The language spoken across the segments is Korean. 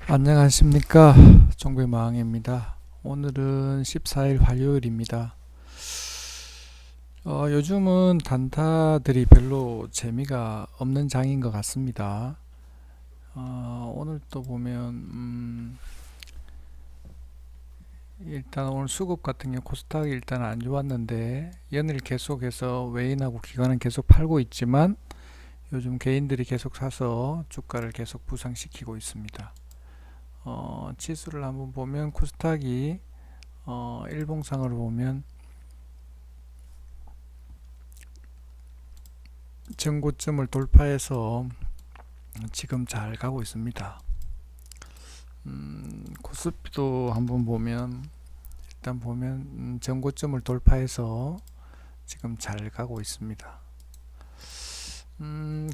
안녕하십니까, 종배마왕입니다. 오늘은 14일 화요일입니다. 요즘은 단타들이 별로 재미가 없는 장인 것 같습니다. 오늘 또 보면 일단 오늘 수급 같은 경우 코스닥이 일단 안 좋았는데 연일 계속해서 외인하고 기관은 계속 팔고 있지만 요즘 개인들이 계속 사서 주가를 계속 부상시키고 있습니다. 지수를 한번 보면 코스닥이 일봉상으로 보면 전고점을 돌파해서 지금 잘 가고 있습니다. 코스피도 한번 보면 일단 보면 전고점을 돌파해서 지금 잘 가고 있습니다.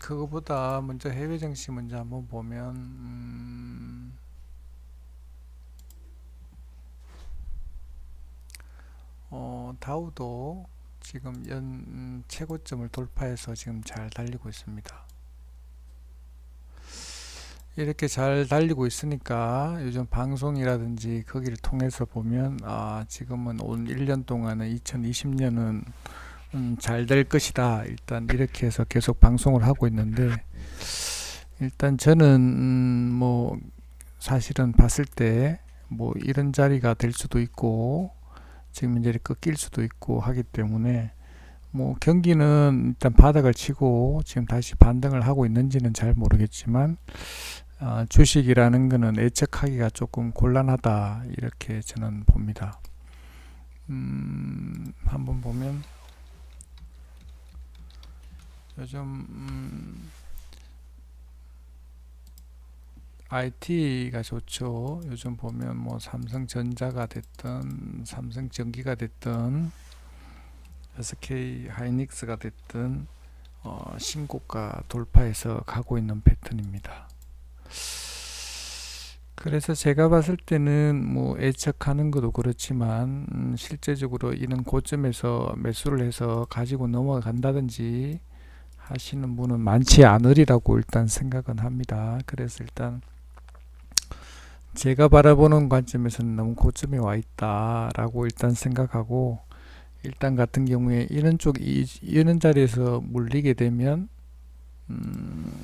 그거보다 먼저 해외 증시 먼저 한번 보면 다우도 지금 연 최고점을 돌파해서 지금 잘 달리고 있습니다. 이렇게 잘 달리고 있으니까 요즘 방송이라든지 거기를 통해서 보면 지금은 온 1년 동안은 2020년은 잘 될 것이다, 일단 이렇게 해서 계속 방송을 하고 있는데, 일단 저는 뭐 사실은 봤을 때 뭐 이런 자리가 될 수도 있고 지금 이제 꺾일 수도 있고 하기 때문에 뭐 경기는 일단 바닥을 치고 지금 다시 반등을 하고 있는지는 잘 모르겠지만 주식이라는 거는 예측하기가 조금 곤란하다, 이렇게 저는 봅니다. 한번 보면 요즘 IT가 좋죠. 요즘 보면 뭐 삼성전자가 됐든 삼성전기가 됐든 SK 하이닉스가 됐든 신고가 돌파해서 가고 있는 패턴입니다. 그래서 제가 봤을 때는 뭐 예측하는 것도 그렇지만 실제적으로 이런 고점에서 매수를 해서 가지고 넘어간다든지 하시는 분은 많지 않으리라고 일단 생각은 합니다. 그래서 일단 제가 바라보는 관점에서는 너무 고점에 와 있다라고 일단 생각하고, 일단 같은 경우에 이런 자리에서 물리게 되면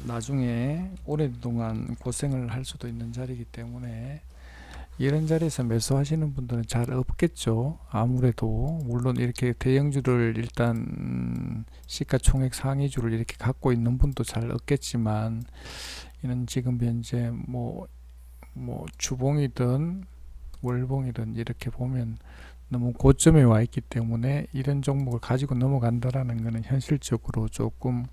나중에 오랫동안 고생을 할 수도 있는 자리이기 때문에 이런 자리에서 매수하시는 분들은 잘 없겠죠. 아무래도 물론 이렇게 대형주를 일단 시가총액 상위주를 이렇게 갖고 있는 분도 잘 없겠지만, 이는 지금 현재 뭐 주봉이든 월봉이든 이렇게 보면 너무 고점에 와 있기 때문에 이런 종목을 가지고 넘어간다라는 것은 현실적으로 조금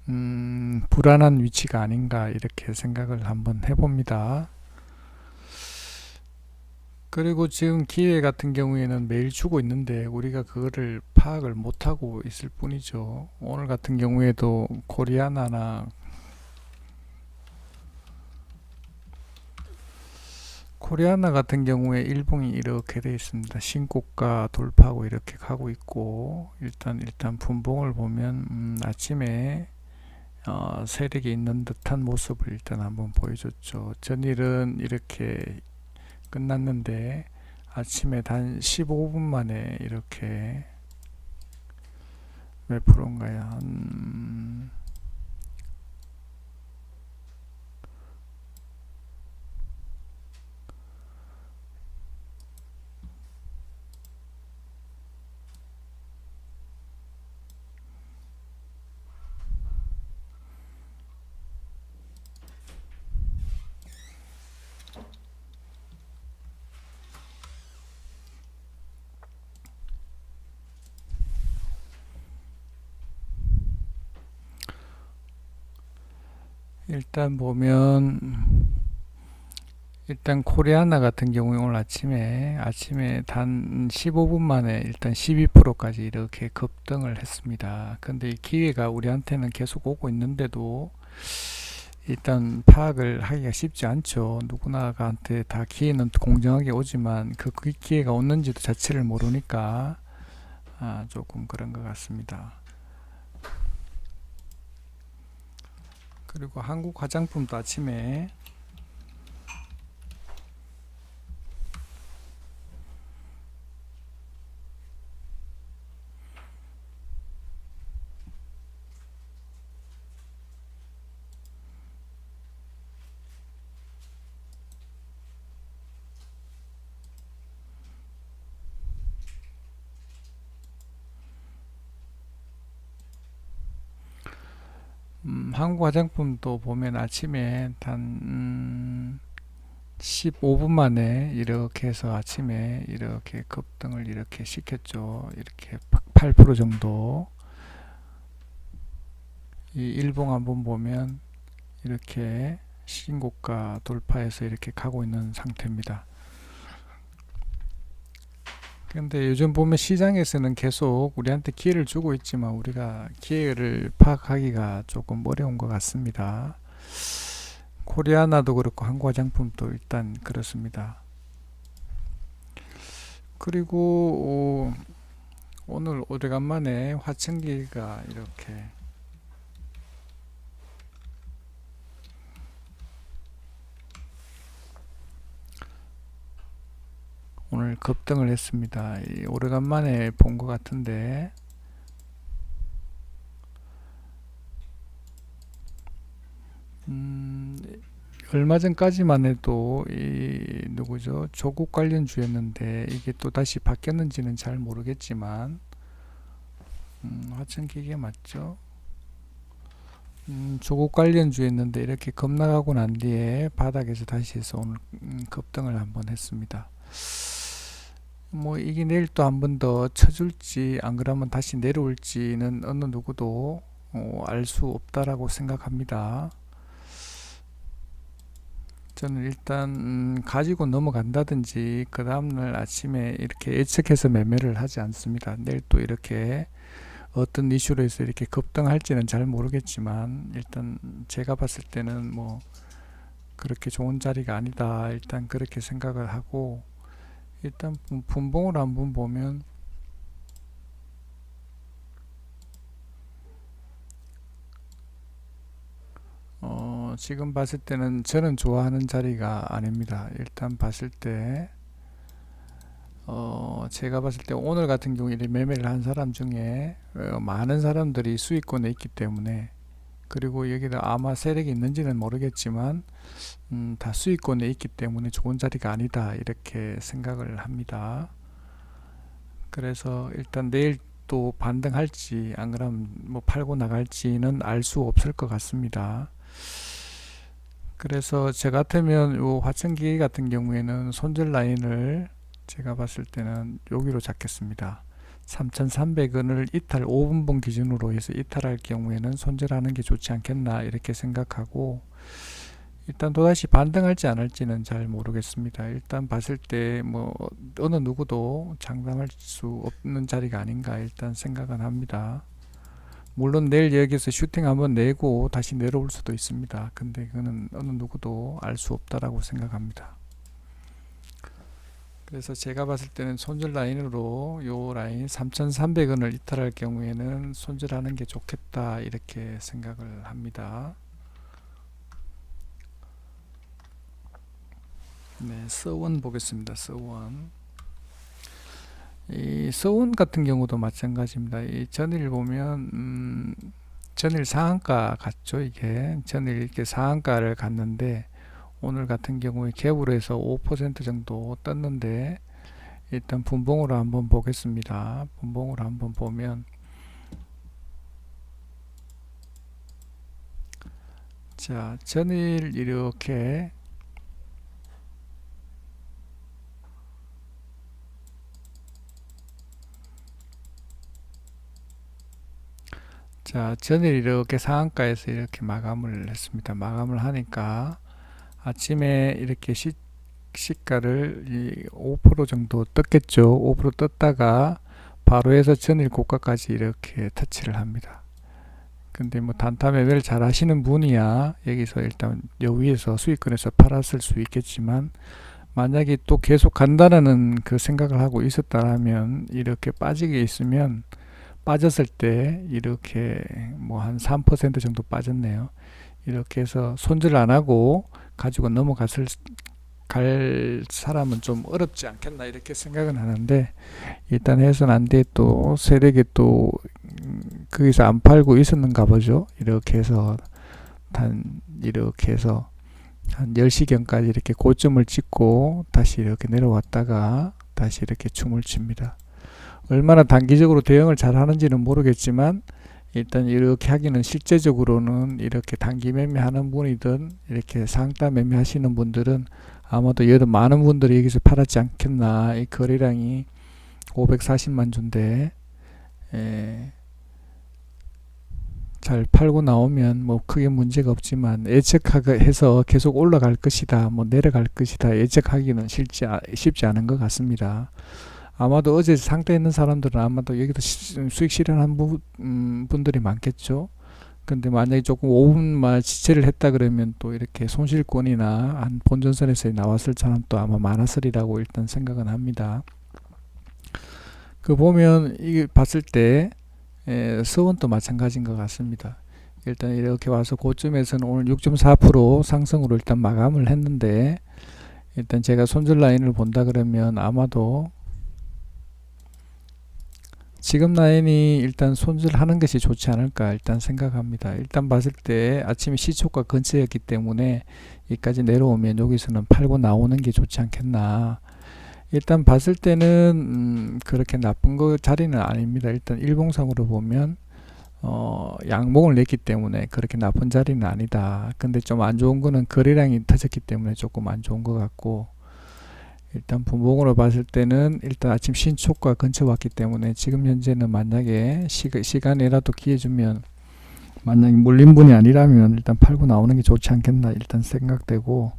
불안한 위치가 아닌가, 이렇게 생각을 한번 해봅니다. 그리고 지금 기회 같은 경우에는 매일 주고 있는데 우리가 그거를 파악을 못하고 있을 뿐이죠. 오늘 같은 경우에도 코리아나 같은 경우에 일봉이 이렇게 되어 있습니다. 신고가 돌파하고 이렇게 가고 있고, 일단 분봉을 보면 아침에 세력이 있는 듯한 모습을 일단 한번 보여줬죠. 전일은 이렇게 끝났는데 아침에 단 15분 만에 이렇게 몇 프로인가요? 한 일단 보면 일단 코리아나 같은 경우에 오늘 아침에 단 15분 만에 일단 12%까지 이렇게 급등을 했습니다. 근데 이 기회가 우리한테는 계속 오고 있는데도 일단 파악을 하기가 쉽지 않죠. 누구나한테 다 기회는 공정하게 오지만 그 기회가 오는지도 자체를 모르니까 조금 그런 것 같습니다. 그리고 한국 화장품도 아침에 한국 화장품도 보면 아침에 단 15분 만에 이렇게 해서 아침에 이렇게 급등을 이렇게 시켰죠. 이렇게 8% 정도. 이 일봉 한번 보면 이렇게 신고가 돌파해서 이렇게 가고 있는 상태입니다. 근데 요즘 보면 시장에서는 계속 우리한테 기회를 주고 있지만 우리가 기회를 파악하기가 조금 어려운 것 같습니다. 코리아나도 그렇고 한국 화장품도 일단 그렇습니다. 그리고 오늘 오래간만에 화천기가 이렇게 오늘 급등을 했습니다. 오래간만에 본 것 같은데 얼마 전까지만 해도 이 누구죠? 조국 관련주였는데 이게 또 다시 바뀌었는지는 잘 모르겠지만 화천기계 맞죠? 조국 관련주였는데 이렇게 급락하고 난 뒤에 바닥에서 다시 해서 오늘 급등을 한번 했습니다. 뭐 이게 내일 또 한 번 더 쳐줄지 안 그러면 다시 내려올지는 어느 누구도 알 수 없다라고 생각합니다. 저는 일단 가지고 넘어간다든지 그 다음날 아침에 이렇게 예측해서 매매를 하지 않습니다. 내일 또 이렇게 어떤 이슈로 해서 이렇게 급등할지는 잘 모르겠지만 일단 제가 봤을 때는 뭐 그렇게 좋은 자리가 아니다 일단 그렇게 생각을 하고, 일단 분봉을 한번 보면 지금 봤을 때는 저는 좋아하는 자리가 아닙니다. 일단 봤을 때 제가 봤을 때 오늘 같은 경우에 매매를 한 사람 중에 많은 사람들이 수익권에 있기 때문에, 그리고 여기다 아마 세력이 있는지는 모르겠지만 다 수익권에 있기 때문에 좋은 자리가 아니다 이렇게 생각을 합니다. 그래서 일단 내일 또 반등할지 안 그러면 뭐 팔고 나갈지는 알 수 없을 것 같습니다. 그래서 저 같으면 요 화천기 같은 경우에는 손절 라인을 제가 봤을 때는 여기로 잡겠습니다. 3,300원을 이탈 5분봉 기준으로 해서 이탈할 경우에는 손절하는 게 좋지 않겠나 이렇게 생각하고, 일단 또다시 반등할지 안 할지는 잘 모르겠습니다. 일단 봤을 때 뭐 어느 누구도 장담할 수 없는 자리가 아닌가 일단 생각은 합니다. 물론 내일 여기서 슈팅 한번 내고 다시 내려올 수도 있습니다. 근데 그거는 어느 누구도 알 수 없다라고 생각합니다. 그래서 제가 봤을 때는 손절 라인으로 요 라인 3,300원을 이탈할 경우에는 손절하는 게 좋겠다 이렇게 생각을 합니다. 네, 서원 보겠습니다. 서원. 이 서원 같은 경우도 마찬가지입니다. 이 전일 보면 전일 상한가 갔죠. 이게 전일 이렇게 상한가를 갔는데 오늘 같은 경우에 갭으로 해서 5% 정도 떴는데, 일단 분봉으로 한번 보겠습니다. 분봉으로 한번 보면 자, 전일 이렇게 전일 이렇게 상한가에서 이렇게 마감을 했습니다. 마감을 하니까 아침에 이렇게 시가를 5% 정도 떴겠죠. 5% 떴다가 바로 해서 전일 고가까지 이렇게 터치를 합니다. 근데 뭐 단타 매매를 잘 하시는 분이야 여기서 일단 여 위에서 수익권에서 팔았을 수 있겠지만, 만약에 또 계속 간다라는 그 생각을 하고 있었다면 이렇게 빠지게 있으면 빠졌을 때 이렇게 뭐 한 3% 정도 빠졌네요. 이렇게 해서 손절 안 하고 가지고 갈 사람은 좀 어렵지 않겠나 이렇게 생각은 하는데, 일단 해서는 안 돼. 또 세력이 또 거기서 안 팔고 있었는가 보죠. 이렇게 해서 이렇게 해서 한 10시경까지 이렇게 고점을 찍고 다시 이렇게 내려왔다가 다시 이렇게 춤을 춥니다. 얼마나 단기적으로 대응을 잘 하는지는 모르겠지만 일단 이렇게 하기는 실제적으로는 이렇게 단기 매매하는 분이든 이렇게 상따 매매하시는 분들은 아마도 여러 많은 분들이 여기서 팔았지 않겠나. 이 거래량이 540만 주인데 잘 팔고 나오면 뭐 크게 문제가 없지만 예측해서 계속 올라갈 것이다, 뭐 내려갈 것이다 예측하기는 쉽지 않은 것 같습니다. 아마도 어제 상태에 있는 사람들은 아마도 여기도 수익 실현한 분들이 많겠죠. 근데 만약에 조금 5분만 지체를 했다 그러면 또 이렇게 손실권이나 한 본전선에서 나왔을 사람도 아마 많았으리라고 일단 생각은 합니다. 그 보면 이게 봤을 때 서원도 마찬가지인 것 같습니다. 일단 이렇게 와서 고점에서는 오늘 6.4% 상승으로 일단 마감을 했는데, 일단 제가 손절 라인을 본다 그러면 아마도 지금 라인이 일단 손절하는 것이 좋지 않을까 일단 생각합니다. 일단 봤을 때 아침에 시초가 근처였기 때문에 여기까지 내려오면 여기서는 팔고 나오는 게 좋지 않겠나. 일단 봤을 때는 그렇게 나쁜 자리는 아닙니다. 일단 일봉상으로 보면 양봉을 냈기 때문에 그렇게 나쁜 자리는 아니다. 근데 좀 안 좋은 거는 거래량이 터졌기 때문에 조금 안 좋은 것 같고, 일단 분봉으로 봤을 때는 일단 아침 신초가 근처 왔기 때문에 지금 현재는 만약에 시간이라도 기회 주면, 만약에 물린 분이 아니라면 일단 팔고 나오는 게 좋지 않겠나 일단 생각되고,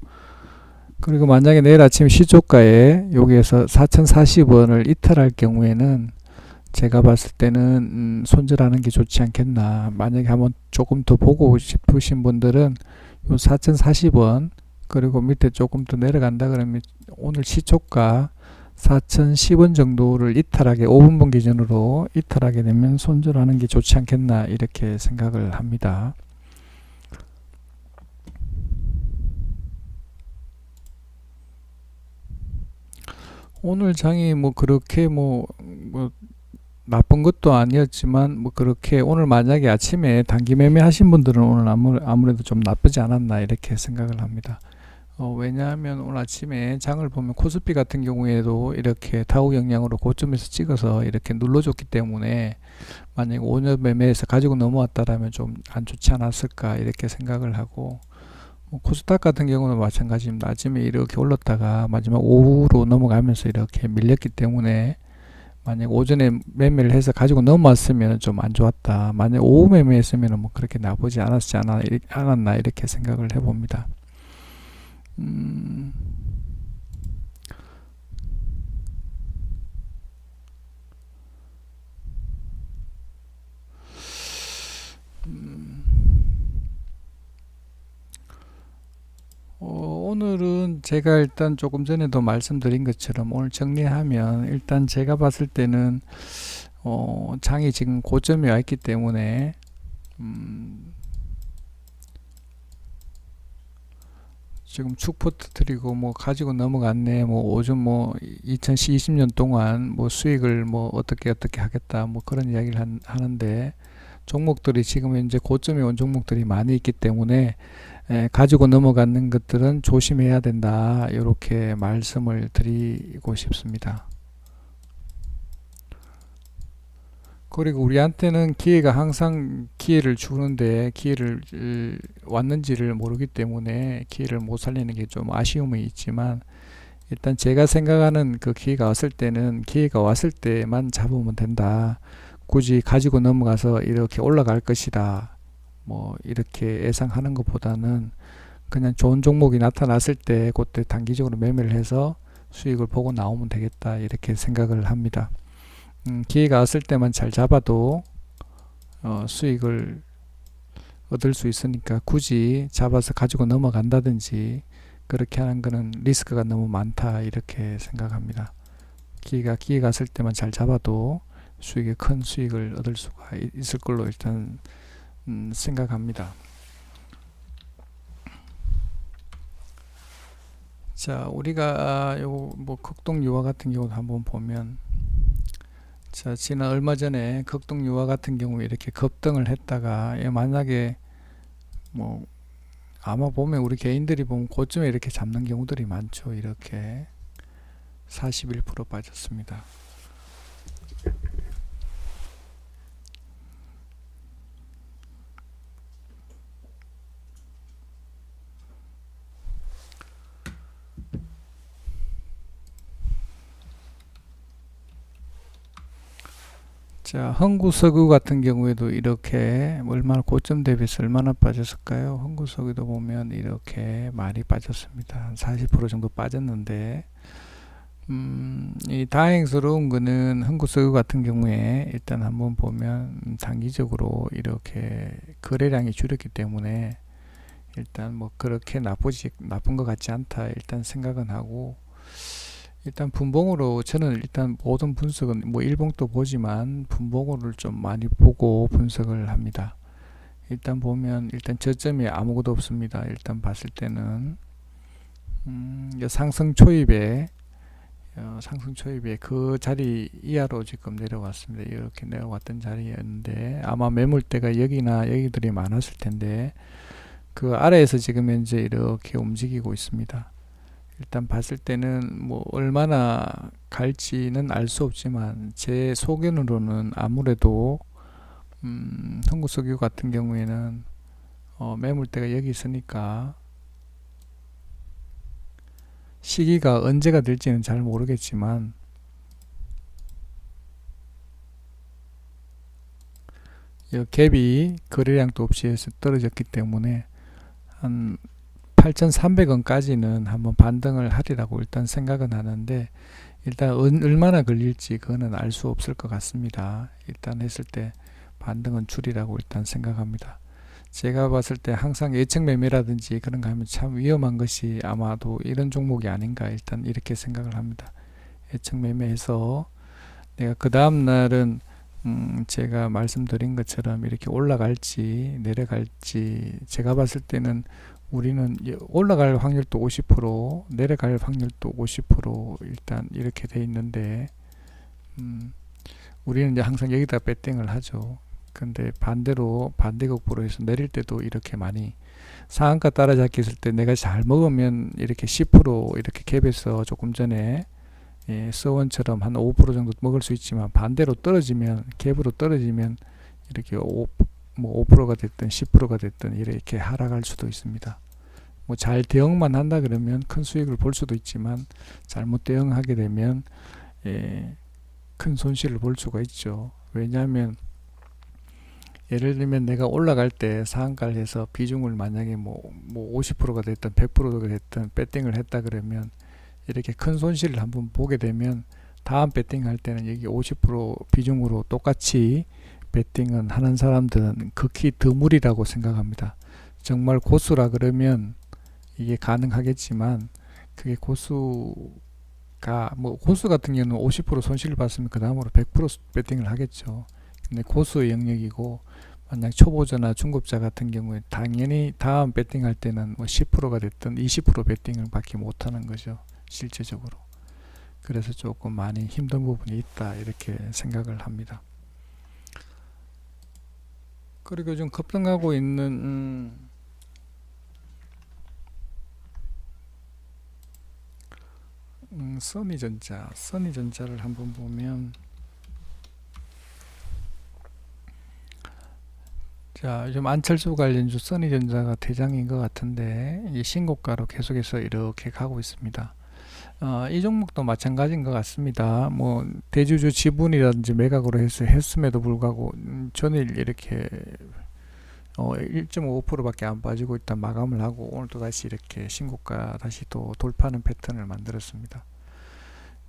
그리고 만약에 내일 아침 시초가에 여기에서 4040원을 이탈할 경우에는 제가 봤을 때는 손절하는 게 좋지 않겠나. 만약에 한번 조금 더 보고 싶으신 분들은 요 4040원 그리고 밑에 조금 더 내려간다 그러면 오늘 시초가 4010원 정도를 이탈하게 5분봉 기준으로 이탈하게 되면 손절하는 게 좋지 않겠나 이렇게 생각을 합니다. 오늘 장이 뭐 그렇게 뭐 나쁜 것도 아니었지만 뭐 그렇게 오늘 만약에 아침에 단기 매매 하신 분들은 오늘 아무래도 좀 나쁘지 않았나 이렇게 생각을 합니다. 왜냐하면 오늘 아침에 장을 보면 코스피 같은 경우에도 이렇게 타우 영향으로 고점에서 찍어서 이렇게 눌러줬기 때문에 만약에 5년 매매해서 가지고 넘어왔다라면 좀 안 좋지 않았을까 이렇게 생각을 하고, 코스닥 같은 경우는 마찬가지입니다. 아침에 이렇게 올랐다가 마지막 오후로 넘어가면서 이렇게 밀렸기 때문에 만약 오전에 매매를 해서 가지고 넘어왔으면 좀 안 좋았다. 만약 오후 매매했으면 뭐 그렇게 나쁘지 않았나 이렇게 생각을 해봅니다. 오늘은 제가 일단 조금 전에도 말씀드린 것처럼 오늘 정리하면 일단 제가 봤을 때는 장이 지금 고점에 와 있기 때문에 지금 축포 터뜨리고 뭐 가지고 넘어갔네, 뭐 오전 뭐 2020년 동안 뭐 수익을 뭐 어떻게 하겠다 뭐 그런 이야기를 하는데, 종목들이 지금 현재 고점에 온 종목들이 많이 있기 때문에 가지고 넘어가는 것들은 조심해야 된다 이렇게 말씀을 드리고 싶습니다. 그리고 우리한테는 기회가 항상 기회를 주는데 기회를 왔는지를 모르기 때문에 기회를 못 살리는 게 좀 아쉬움이 있지만, 일단 제가 생각하는 그 기회가 왔을 때는 기회가 왔을 때만 잡으면 된다. 굳이 가지고 넘어가서 이렇게 올라갈 것이다 뭐 이렇게 예상하는 것보다는 그냥 좋은 종목이 나타났을 때 그때 단기적으로 매매를 해서 수익을 보고 나오면 되겠다 이렇게 생각을 합니다. 기회가 왔을 때만 잘 잡아도 수익을 얻을 수 있으니까 굳이 잡아서 가지고 넘어간다든지 그렇게 하는 거는 리스크가 너무 많다 이렇게 생각합니다. 기회가 왔을 때만 잘 잡아도 큰 수익을 얻을 수가 있을 걸로 일단 생각합니다. 자, 우리가 요 뭐 극동유화 같은 경우도 한번 보면, 자, 지난 얼마 전에 극동유화 같은 경우 이렇게 급등을 했다가 만약에 뭐 아마 보면 우리 개인들이 보면 고점에 이렇게 잡는 경우들이 많죠. 이렇게 41% 빠졌습니다. 자, 흥구석유 같은 경우에도 이렇게 얼마나 고점 대비해서 얼마나 빠졌을까요? 흥구석유도 보면 이렇게 많이 빠졌습니다. 한 40% 정도 빠졌는데, 이 다행스러운 거는 흥구석유 같은 경우에 일단 한번 보면 단기적으로 이렇게 거래량이 줄였기 때문에 일단 뭐 그렇게 나쁜 것 같지 않다 일단 생각은 하고, 일단 분봉으로 저는 일단 모든 분석은 뭐 일봉도 보지만 분봉으로를 좀 많이 보고 분석을 합니다. 일단 보면 일단 저점이 아무것도 없습니다. 일단 봤을 때는 상승 초입에 그 자리 이하로 지금 내려왔습니다. 이렇게 내려왔던 자리였는데 아마 매물대가 여기나 여기들이 많았을 텐데 그 아래에서 지금 현재 이렇게 움직이고 있습니다. 일단 봤을 때는 뭐 얼마나 갈지는 알 수 없지만 제 소견으로는 아무래도 흥구석유 같은 경우에는 매물대가 여기 있으니까 시기가 언제가 될지는 잘 모르겠지만 이 갭이 거래량도 없이 해서 떨어졌기 때문에 한 8,300원까지는 한번 반등을 하리라고 일단 생각은 하는데 일단 얼마나 걸릴지 그거는 알 수 없을 것 같습니다. 일단 했을 때 반등은 줄이라고 일단 생각합니다. 제가 봤을 때 항상 예측 매매라든지 그런 거 하면 참 위험한 것이 아마도 이런 종목이 아닌가 일단 이렇게 생각을 합니다. 예측 매매해서 내가 그 다음 날은 제가 말씀드린 것처럼 이렇게 올라갈지 내려갈지 제가 봤을 때는 우리는 올라갈 확률도 50% 내려갈 확률도 50% 일단 이렇게 돼 있는데 우리는 이제 항상 여기다 배팅을 하죠. 근데 반대로 반대급부로 해서 내릴 때도 이렇게 많이 상한가 따라잡기 있을 때 내가 잘 먹으면 이렇게 10% 이렇게 갭에서 조금 전에 서원처럼 한 5% 정도 먹을 수 있지만 반대로 떨어지면 갭으로 떨어지면 이렇게 5%가 됐든 10%가 됐든 이렇게 하락할 수도 있습니다. 뭐 잘 대응만 한다 그러면 큰 수익을 볼 수도 있지만 잘못 대응하게 되면 큰 손실을 볼 수가 있죠. 왜냐하면 예를 들면 내가 올라갈 때 상한가를 해서 비중을 만약에 뭐 50%가 됐든 100%가 됐든 배팅을 했다 그러면 이렇게 큰 손실을 한번 보게 되면 다음 배팅 할 때는 여기 50% 비중으로 똑같이 배팅은 하는 사람들은 극히 드물이라고 생각합니다. 정말 고수라 그러면 이게 가능하겠지만 그게 고수 같은 경우는 50% 손실을 봤으면 그 다음으로 100% 배팅을 하겠죠. 근데 고수의 영역이고 만약 초보자나 중급자 같은 경우에 당연히 다음 배팅 할 때는 뭐 10%가 됐든 20% 배팅을 밖에 못하는 거죠. 실제적으로. 그래서 조금 많이 힘든 부분이 있다 이렇게 생각을 합니다. 그리고 좀 급등하고 있는 써니전자를 한번 보면 자, 요즘 안철수 관련주 써니전자가 대장인 것 같은데 이 신고가로 계속해서 이렇게 가고 있습니다. 이 종목도 마찬가지인 것 같습니다. 뭐 대주주 지분이라든지 매각으로 해서 했음에도 불구하고 전일 이렇게 1.5%밖에 안 빠지고 일단 마감을 하고 오늘 또 다시 이렇게 신고가 다시 또 돌파하는 패턴을 만들었습니다.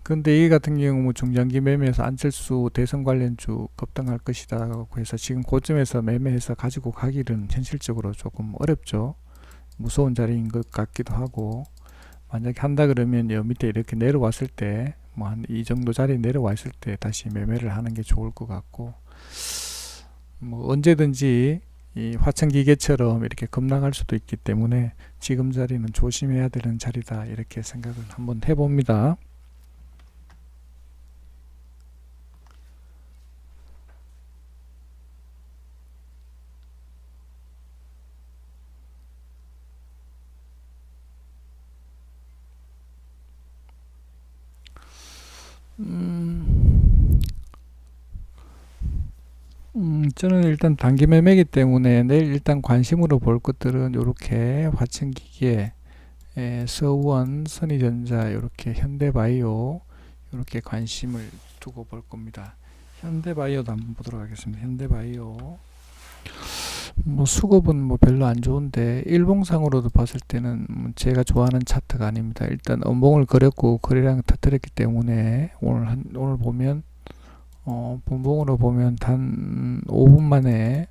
근데 이 같은 경우 뭐 중장기 매매에서 안철수 대선 관련주 급등할 것이다고 해서 지금 고점에서 매매해서 가지고 가기는 현실적으로 조금 어렵죠. 무서운 자리인 것 같기도 하고 만약에 한다 그러면 여 밑에 이렇게 내려왔을 때 뭐 한 이 정도 자리에 내려왔을 때 다시 매매를 하는 게 좋을 것 같고 뭐 언제든지 이 화천기계처럼 이렇게 급락할 수도 있기 때문에 지금 자리는 조심해야 되는 자리다 이렇게 생각을 한번 해봅니다. 저는 일단 단기 매매이기 때문에 내일 일단 관심으로 볼 것들은 이렇게 화천기계, 서원, 선희전자, 이렇게 현대바이오 이렇게 관심을 두고 볼 겁니다. 현대바이오도 한번 보도록 하겠습니다. 현대바이오. 뭐 수급은 뭐 별로 안 좋은데 일봉상으로도 봤을 때는 제가 좋아하는 차트가 아닙니다. 일단 음봉을 그렸고 거래량을 터뜨렸기 때문에 오늘 보면 분봉으로 보면 단 5분 만에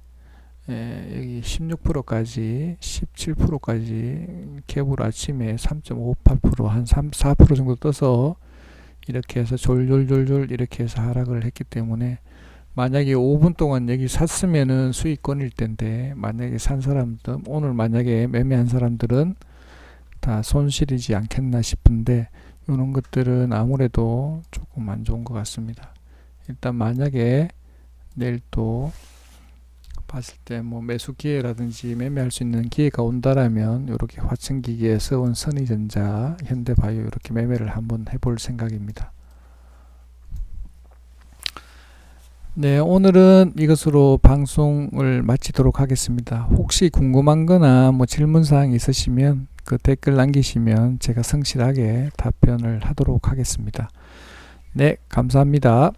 여기 16%까지 17%까지 갭으로 아침에 3.58% 한 4% 정도 떠서 이렇게 해서 졸졸졸졸 이렇게 해서 하락을 했기 때문에 만약에 5분 동안 여기 샀으면은 수익권일 텐데 만약에 산 사람들 오늘 만약에 매매한 사람들은 다 손실이지 않겠나 싶은데 이런 것들은 아무래도 조금 안 좋은 것 같습니다. 일단 만약에 내일 또 봤을 때 뭐 매수 기회라든지 매매할 수 있는 기회가 온다라면 이렇게 화천기기에 서운 선희전자, 현대바이오 이렇게 매매를 한번 해볼 생각입니다. 네, 오늘은 이것으로 방송을 마치도록 하겠습니다. 혹시 궁금한 거나 뭐 질문사항 있으시면 그 댓글 남기시면 제가 성실하게 답변을 하도록 하겠습니다. 네, 감사합니다.